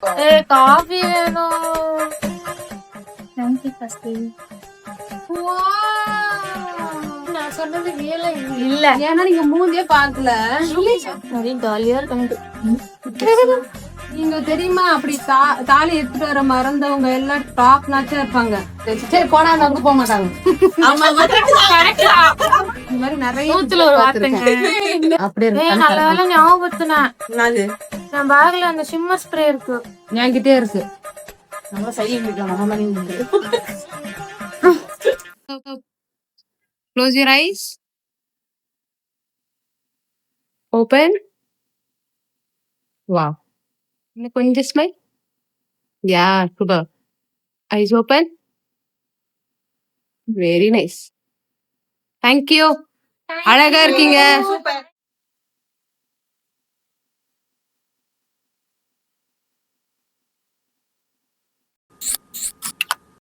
Coffee வேணும். நான் சொன்னது வேலை இல்ல. ஏன்னா நீங்க மூஞ்சியே பாக்கல. ஜாலியா இருக்கு. நீங்க தெரியுமா அப்படி தாலி எடுத்துட்டு வர மறந்தவங்க எல்லாம் டாப் நாச்சா இருப்பாங்க. சரி போனா அங்க போக மாட்டாங்க. இந்த மாதிரி நிறைய ஒரு வார்த்தைங்க. நல்ல வேலை ஞாபகப்படுத்தினேன். என் பேக்ல அந்த ஷிம்மர் ஸ்ப்ரே இருக்கு. என்கிட்டே இருக்கு. நம்ம சைலண்ட் நம்ம மணி. Close your eyes. Open. Wow. கொஞ்சம் smile. Yeah, super. Eyes open. Very nice. Thank you. அழகா இருக்கீங்க.